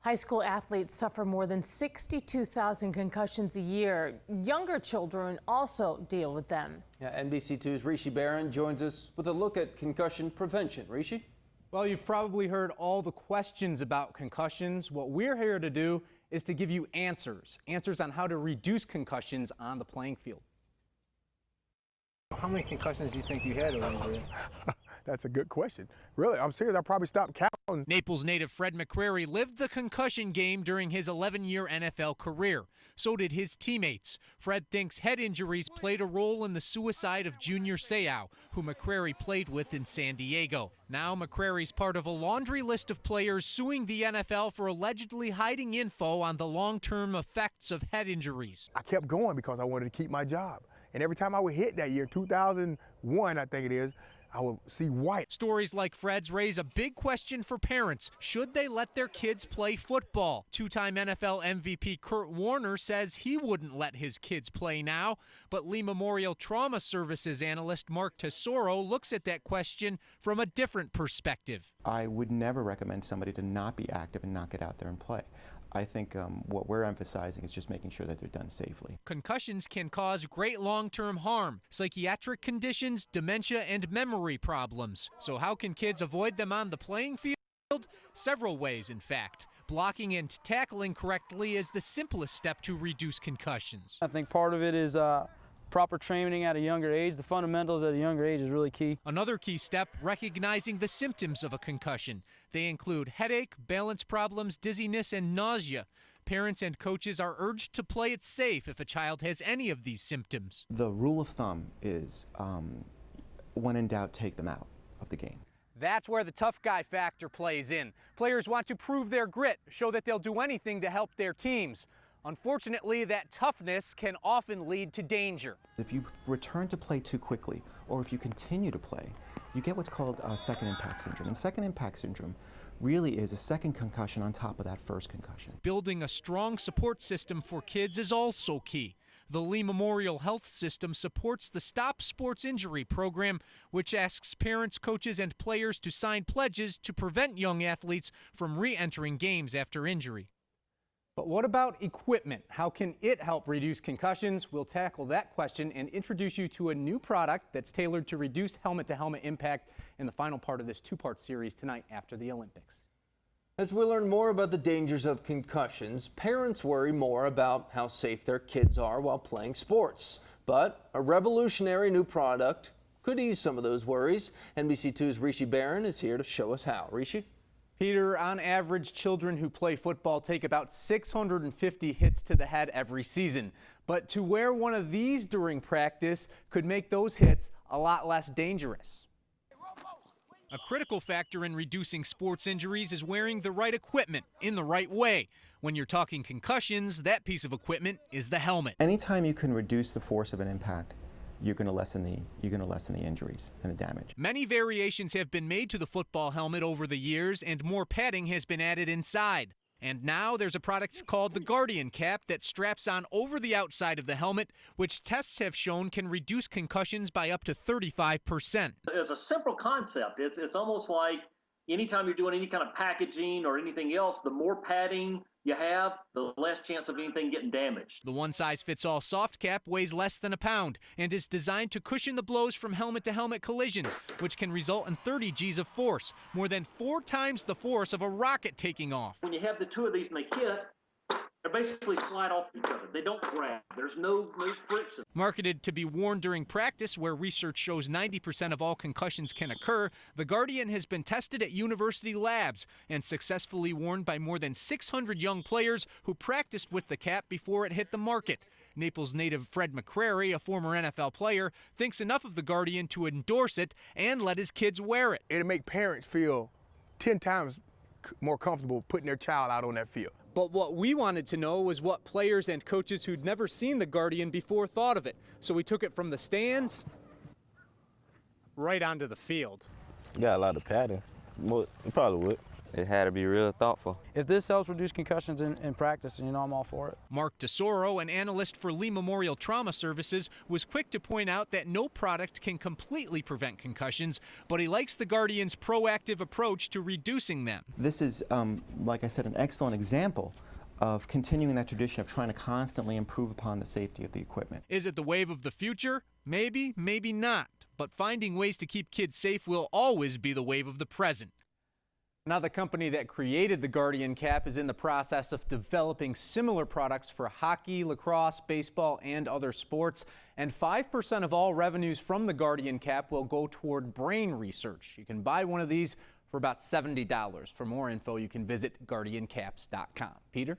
High school athletes suffer more than 62,000 concussions a year. Younger children also deal with them. Yeah, NBC2's Rishi Barran joins us with a look at concussion prevention. Rishi? Well, you've probably heard all the questions about concussions. What we're here to do is to give you answers on how to reduce concussions on the playing field. How many concussions do you think you had over the year? That's a good question. Really, I'm serious. I probably stopped counting. Naples native Fred McCrary lived the concussion game during his 11-year NFL career. So did his teammates. Fred thinks head injuries played a role in the suicide of Junior Seau, who McCrary played with in San Diego. Now McCrary's part of a laundry list of players suing the NFL for allegedly hiding info on the long-term effects of head injuries. I kept going because I wanted to keep my job. And every time I would hit that year, 2001, I think it is, I would see white. Stories like Fred's raise a big question for parents. Should they let their kids play football? Two-time NFL MVP Kurt Warner says he wouldn't let his kids play now. But Lee Memorial Trauma Services analyst Mark Tesoro looks at that question from a different perspective. I would never recommend somebody to not be active and not get out there and play. I think what we're emphasizing is just making sure that they're done safely. Concussions can cause great long-term harm, psychiatric conditions, dementia, and memory problems. So how can kids avoid them on the playing field? Several ways, in fact. Blocking and tackling correctly is the simplest step to reduce concussions. I think part of it is proper training at a younger age. The fundamentals at a younger age is really key. Another key step, recognizing the symptoms of a concussion. They include headache, balance problems, dizziness, and nausea. Parents and coaches are urged to play it safe if a child has any of these symptoms. The rule of thumb is when in doubt, take them out of the game. That's where the tough guy factor plays in. Players want to prove their grit, show that they'll do anything to help their teams. Unfortunately, that toughness can often lead to danger. If you return to play too quickly, or if you continue to play, you get what's called second impact syndrome. And second impact syndrome really is a second concussion on top of that first concussion. Building a strong support system for kids is also key. The Lee Memorial Health System supports the Stop Sports Injury program, which asks parents, coaches, and players to sign pledges to prevent young athletes from re-entering games after injury. But what about equipment? How can it help reduce concussions? We'll tackle that question and introduce you to a new product that's tailored to reduce helmet-to-helmet impact in the final part of this two-part series tonight after the Olympics. As we learn more about the dangers of concussions, parents worry more about how safe their kids are while playing sports. But a revolutionary new product could ease some of those worries. NBC2's Rishi Barran is here to show us how. Rishi? Peter, on average, children who play football take about 650 hits to the head every season. But to wear one of these during practice could make those hits a lot less dangerous. A critical factor in reducing sports injuries is wearing the right equipment in the right way. When you're talking concussions, that piece of equipment is the helmet. Anytime you can reduce the force of an impact, you're going to lessen the injuries and the damage. Many variations have been made to the football helmet over the years, and more padding has been added inside. And now there's a product called the Guardian Cap that straps on over the outside of the helmet, which tests have shown can reduce concussions by up to 35%. It's a simple concept. It's almost like anytime you're doing any kind of packaging or anything else, the more padding you have, the less chance of anything getting damaged. The one-size-fits-all soft cap weighs less than a pound and is designed to cushion the blows from helmet-to-helmet collisions, which can result in 30 G's of force, more than 4 times the force of a rocket taking off. When you have the two of these and they hit, they basically slide off each other. They don't grab. There's no friction. Marketed to be worn during practice, where research shows 90% of all concussions can occur, the Guardian has been tested at university labs and successfully worn by more than 600 young players who practiced with the cap before it hit the market. Naples native Fred McCrary, a former NFL player, thinks enough of the Guardian to endorse it and let his kids wear it. It'll make parents feel 10 times more comfortable putting their child out on that field. But what we wanted to know was what players and coaches who'd never seen the Guardian before thought of it. So we took it from the stands right onto the field. Got a lot of padding. Probably would. it had to be real thoughtful. If this helps reduce concussions in practice, you know, I'm all for it. Mark DeSoro, an analyst for Lee Memorial Trauma Services, was quick to point out that no product can completely prevent concussions, but he likes the Guardian's proactive approach to reducing them. This is, like I said, an excellent example of continuing that tradition of trying to constantly improve upon the safety of the equipment. Is it the wave of the future? Maybe, maybe not. But finding ways to keep kids safe will always be the wave of the present. Now, the company that created the Guardian cap is in the process of developing similar products for hockey, lacrosse, baseball, and other sports. And 5% of all revenues from the Guardian cap will go toward brain research. You can buy one of these for about $70. For more info, you can visit guardiancaps.com. Peter?